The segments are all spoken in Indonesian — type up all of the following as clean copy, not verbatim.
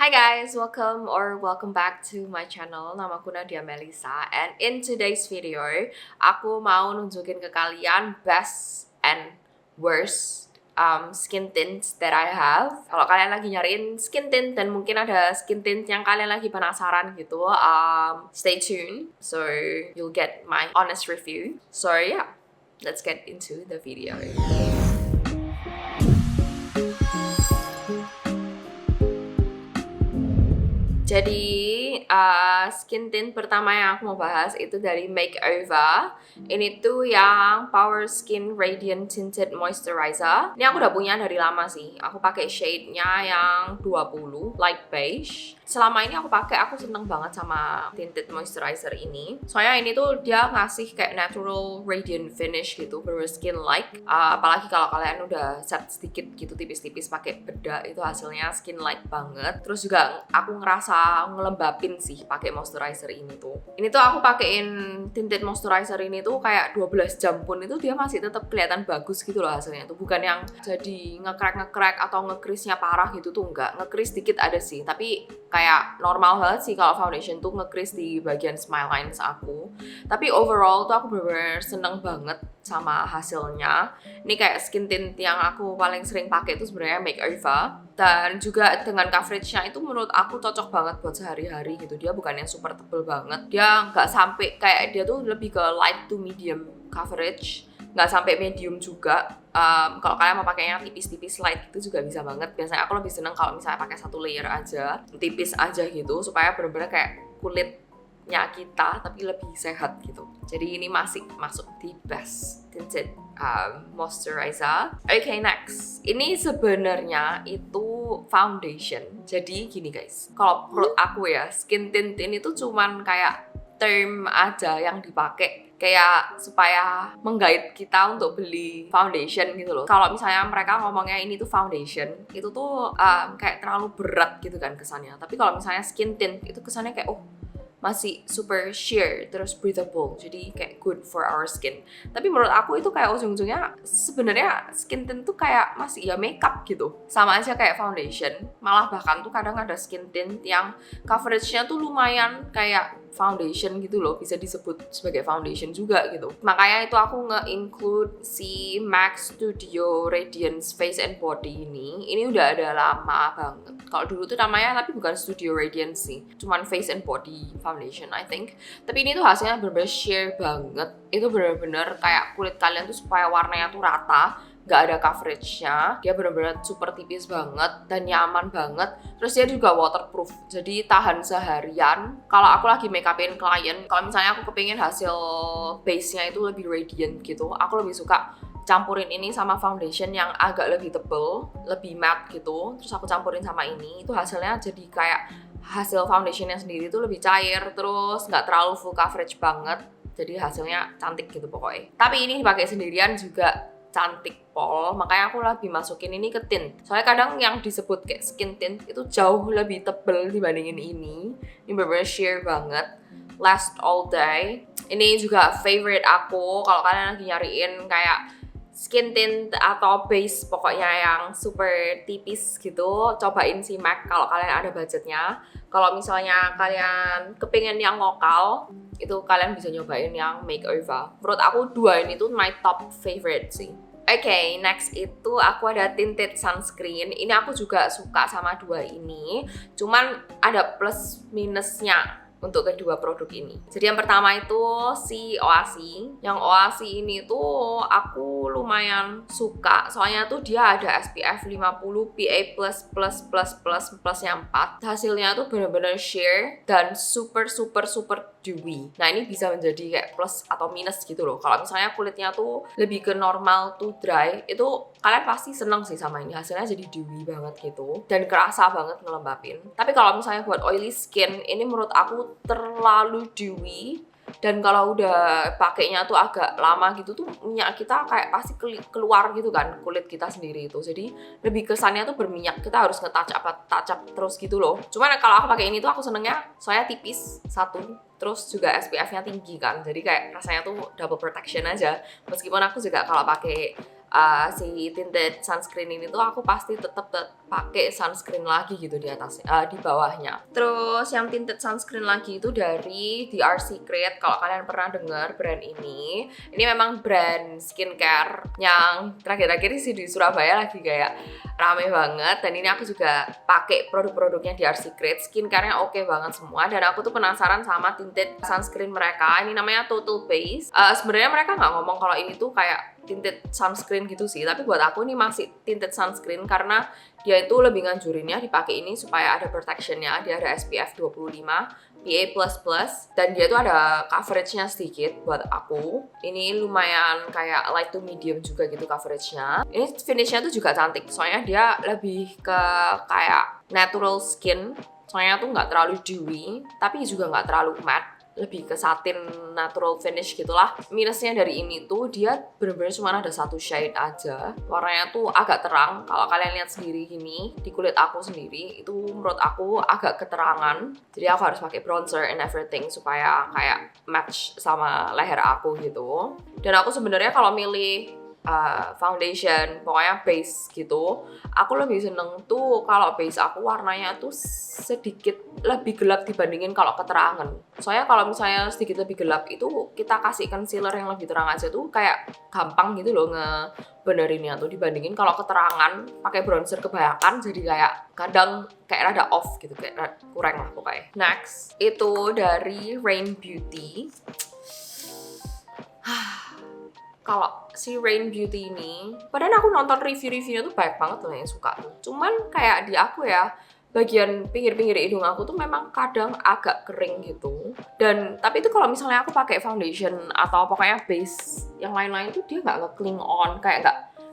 Hi guys, welcome back to my channel. Namaku Nadia Melisa, and in today's video, aku mau nunjukin ke kalian best and worst skin tints that I have. Kalau kalian lagi nyariin skin tint dan mungkin ada skin tint yang kalian lagi penasaran gitu, stay tuned. So you'll get my honest review. So yeah, let's get into the video. Jadi skin tint pertama yang aku mau bahas itu dari Makeover. Ini tuh yang Power Skin Radiant Tinted Moisturizer. Ini aku udah punya dari lama sih. Aku pakai shade-nya yang 20 light beige. Selama ini aku seneng banget sama tinted moisturizer ini. Soalnya ini tuh dia ngasih kayak natural radiant finish gitu, bener skin like. Apalagi kalau kalian udah set sedikit gitu tipis-tipis pakai bedak, itu hasilnya skin like banget. Terus juga aku ngerasa ngelembapin sih pakai moisturizer ini tuh. Ini tuh aku pakein tinted moisturizer ini tuh kayak 12 jam pun itu dia masih tetap kelihatan bagus gitu loh hasilnya tuh. Bukan yang jadi nge-crack atau nge-crease-nya parah gitu tuh enggak. Nge-crease dikit ada sih, tapi kayak normal banget sih kalau foundation tuh nge-crease di bagian smile lines aku. Tapi overall tuh aku bener-bener seneng banget sama hasilnya. Ini kayak skin tint yang aku paling sering pakai itu sebenarnya Makeover. Dan juga dengan coveragenya itu menurut aku cocok banget buat sehari-hari gitu. Dia bukan yang super tebel banget. Dia nggak sampai kayak dia tuh lebih ke light to medium coverage. Nggak sampai medium juga. Kalau kalian mau pakainya tipis-tipis light itu juga bisa banget. Biasanya aku lebih seneng kalau misalnya pakai satu layer aja, tipis aja gitu, supaya bener-bener kayak kulitnya kita tapi lebih sehat gitu. Jadi ini masih masuk di best tinted moisturizer. Okay, next. Ini sebenarnya itu foundation. Jadi gini guys, kalau menurut aku ya, skin tint ini tuh cuman kayak term aja yang dipakai kayak supaya menggait kita untuk beli foundation gitu loh. Kalau misalnya mereka ngomongnya ini tuh foundation, itu tuh kayak terlalu berat gitu kan kesannya. Tapi kalau misalnya skin tint itu kesannya kayak masih super sheer terus breathable, jadi kayak good for our skin. Tapi menurut aku itu kayak ujung-ujungnya sebenarnya skin tint tuh kayak masih ya makeup gitu, sama aja kayak foundation. Malah bahkan tuh kadang ada skin tint yang coveragenya tuh lumayan kayak foundation gitu loh, bisa disebut sebagai foundation juga gitu. Makanya itu aku nge-include si MAC Studio Radiance Face and Body ini. Ini udah ada lama banget. Kalau dulu tuh namanya tapi bukan Studio Radiance sih, cuman Face and Body Foundation I think. Tapi ini tuh hasilnya bener-bener sheer banget. Itu bener-bener kayak kulit kalian tuh supaya warnanya tuh rata, gak ada coveragenya, dia bener-bener super tipis banget dan nyaman banget. Terus dia juga waterproof, jadi tahan seharian. Kalau aku lagi make upin klien, kalau misalnya aku kepingin hasil base-nya itu lebih radiant gitu, aku lebih suka campurin ini sama foundation yang agak lebih tebel, lebih matte gitu. Terus aku campurin sama ini, itu hasilnya jadi kayak hasil foundationnya sendiri tuh lebih cair, terus nggak terlalu full coverage banget. Jadi hasilnya cantik gitu pokoknya. Tapi ini dipakai sendirian juga cantik pol, makanya aku lebih masukin ini ke tint. Soalnya kadang yang disebut kayak skin tint itu jauh lebih tebel dibandingin ini. Ini bener-bener sheer banget, last all day. Ini juga favorite aku kalau kalian lagi nyariin kayak skin tint atau base pokoknya yang super tipis gitu, cobain si MAC kalau kalian ada budgetnya. Kalau misalnya kalian kepingin yang lokal, itu kalian bisa nyobain yang Makeover. Menurut aku dua ini tuh my top favorite sih. Okay, next itu aku ada tinted sunscreen. Ini aku juga suka sama dua ini, cuman ada plus minusnya untuk kedua produk ini. Jadi yang pertama itu si Oasi. Yang Oasi ini tuh aku lumayan suka, soalnya tuh dia ada SPF 50 PA+++++++++++++++++++++++++++++++++++++++++++++++++++++++++++++++++++++ hasilnya tuh bener-bener sheer dan super dewy. Nah ini bisa menjadi kayak plus atau minus gitu loh. Kalau misalnya kulitnya tuh lebih ke normal to dry, itu kalian pasti seneng sih sama ini. Hasilnya jadi dewy banget gitu dan kerasa banget ngelembapin. Tapi kalau misalnya buat oily skin, ini menurut aku terlalu dewy. Dan kalau udah pakainya tuh agak lama gitu tuh minyak kita kayak pasti keluar gitu kan, kulit kita sendiri itu. Jadi lebih kesannya tuh berminyak, kita harus nge-touch up terus gitu loh. Cuman kalau aku pakai ini tuh aku senengnya soalnya tipis satu, terus juga SPF-nya tinggi kan. Jadi kayak rasanya tuh double protection aja. Meskipun aku juga kalau pakai si tinted sunscreen ini tuh aku pasti tetap pakai sunscreen lagi gitu di atasnya, di bawahnya. Terus yang tinted sunscreen lagi itu dari DR Secret. Kalau kalian pernah dengar brand ini memang brand skincare yang terakhir-terakhir sih di Surabaya lagi kayak rame banget. Dan ini aku juga pakai produk-produknya DR Secret. Skincare-nya oke banget semua. Dan aku tuh penasaran sama tinted sunscreen mereka. Ini namanya Total Base. Sebenarnya mereka nggak ngomong kalau ini tuh kayak tinted sunscreen gitu sih, tapi buat aku ini masih tinted sunscreen karena dia itu lebih nganjurinnya dipakai ini supaya ada protectionnya. Dia ada SPF 25 PA++, dan dia tuh ada coveragenya sedikit buat aku. Ini lumayan kayak light to medium juga gitu coveragenya. Ini finishnya tuh juga cantik, soalnya dia lebih ke kayak natural skin. Soalnya tuh nggak terlalu dewy, tapi juga nggak terlalu matte, lebih ke satin natural finish gitulah. Minusnya dari ini tuh dia bener-bener cuma ada satu shade aja. Warnanya tuh agak terang. Kalau kalian lihat sendiri gini di kulit aku sendiri, itu menurut aku agak keterangan. Jadi aku harus pakai bronzer and everything supaya kayak match sama leher aku gitu. Dan aku sebenarnya kalau milih foundation, pokoknya base gitu, aku lebih seneng tuh kalau base aku warnanya tuh sedikit lebih gelap dibandingin kalau keterangan. Soalnya kalau misalnya sedikit lebih gelap itu kita kasih concealer yang lebih terang aja tuh kayak gampang gitu loh ngebenerinnya tuh, dibandingin kalau keterangan pakai bronzer kebanyakan jadi kayak kadang kayak rada off gitu, kayak kurang lah pokoknya. Next itu dari Rain Beauty. Kalau si Rain Beauty ini, padahal aku nonton review-reviewnya tuh banyak banget loh yang suka. Cuman kayak di aku ya, bagian pinggir-pinggir hidung aku tuh memang kadang agak kering gitu. Dan tapi itu kalau misalnya aku pakai foundation atau pokoknya base yang lain-lain tuh dia nggak nge-cling on, kayak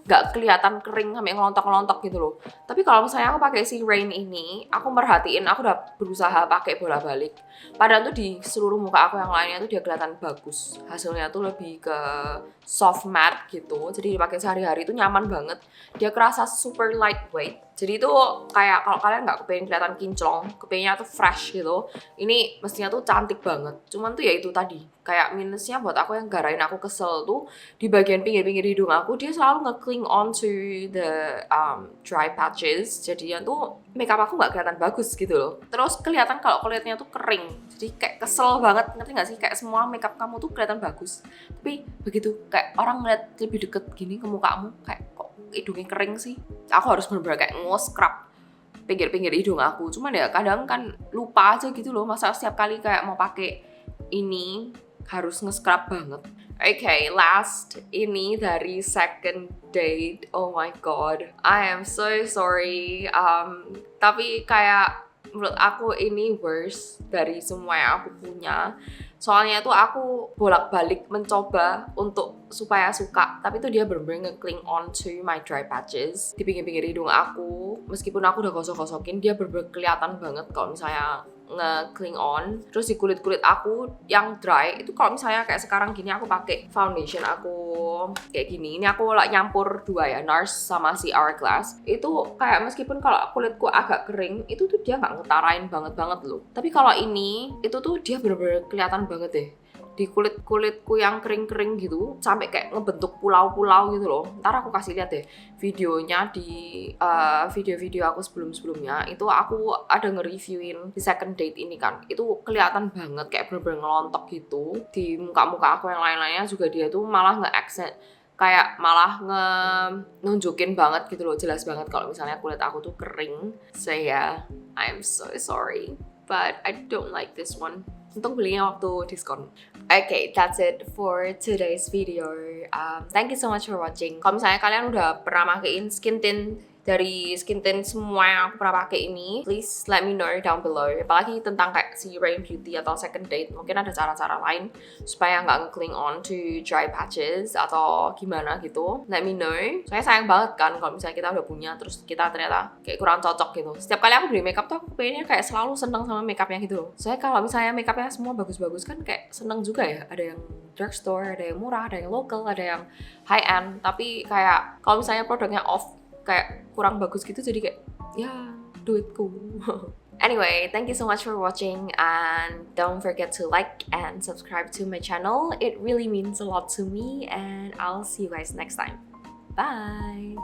nggak kelihatan kering sampai ngelontok-ngelontok gitu loh. Tapi kalau misalnya aku pakai si Rain ini, aku merhatiin, aku udah berusaha pakai bolak-balik. Padahal tuh di seluruh muka aku yang lainnya tuh dia kelihatan bagus. Hasilnya tuh lebih ke soft matte gitu. Jadi dipakai sehari-hari tuh nyaman banget. Dia kerasa super lightweight. Jadi itu kayak kalau kalian nggak kepengen kelihatan kinclong, kepengennya tuh fresh gitu, ini mestinya tuh cantik banget. Cuman tuh ya itu tadi, kayak minusnya buat aku yang garain aku kesel tuh di bagian pinggir-pinggir hidung aku dia selalu nge-cling on to the dry patches. Jadinya tuh makeup aku nggak kelihatan bagus gitu loh. Terus kelihatan kalau kulitnya tuh kering. Jadi kayak kesel banget, ngerti nggak sih? Kayak semua makeup kamu tuh kelihatan bagus, tapi begitu kayak orang ngeliat lebih deket gini ke mukamu, kayak kok hidungnya kering sih. Aku harus bener-bener kayak nge-scrub pinggir-pinggir hidung aku. Cuman ya kadang kan lupa aja gitu loh. Masa setiap kali kayak mau pakai ini harus nge-scrub banget. Okay, last ini dari Second Date. Oh my god, I am so sorry. Tapi kayak menurut aku ini worst dari semua yang aku punya. Soalnya tuh aku bolak-balik mencoba untuk supaya suka, tapi tuh dia bener-bener nge-cling on to my dry patches di pinggir-pinggir hidung aku. Meskipun aku udah gosok-gosokin, dia bener-bener kelihatan banget kalau misalnya nge-cling on. Terus di kulit-kulit aku yang dry itu kalau misalnya kayak sekarang gini aku pakai foundation aku kayak gini. Ini aku nyampur dua ya, NARS sama si Hourglass. Itu kayak meskipun kalau kulitku agak kering, itu tuh dia nggak ngetarain banget loh. Tapi kalau ini itu tuh dia bener-bener kelihatan banget deh di kulit-kulitku yang kering-kering gitu, sampai kayak ngebentuk pulau-pulau gitu loh. Ntar aku kasih lihat deh videonya di video-video aku sebelum-sebelumnya. Itu aku ada nge-reviewin di Second Date ini kan. Itu kelihatan banget kayak bener-bener ngelontok gitu. Di muka-muka aku yang lain-lainnya juga dia tuh malah nge-accent, kayak malah nunjukin banget gitu loh, jelas banget kalau misalnya kulit aku tuh kering. So yeah, I'm so sorry, but I don't like this one. Untung belinya waktu diskon. Okay, that's it for today's video. Thank you so much for watching. Kalau misalnya kalian udah pernah makein skin tint dari skin tint semua yang aku pernah pakai ini, please let me know down below. Apalagi tentang kayak si Rain Beauty atau Second Date, mungkin ada cara-cara lain supaya nggak nge-cling on to dry patches atau gimana gitu. Let me know. Soalnya sayang banget kan kalau misalnya kita udah punya terus kita ternyata kayak kurang cocok gitu. Setiap kali aku beli makeup tuh aku pengennya kayak selalu seneng sama makeupnya gitu loh. Soalnya kalau misalnya makeupnya semua bagus-bagus kan kayak seneng juga ya. Ada yang drugstore, ada yang murah, ada yang local, ada yang high end. Tapi kayak kalau misalnya produknya off kayak kurang bagus gitu, jadi kayak ya duitku. Anyway, thank you so much for watching and don't forget to like and subscribe to my channel. It really means a lot to me and I'll see you guys next time. Bye!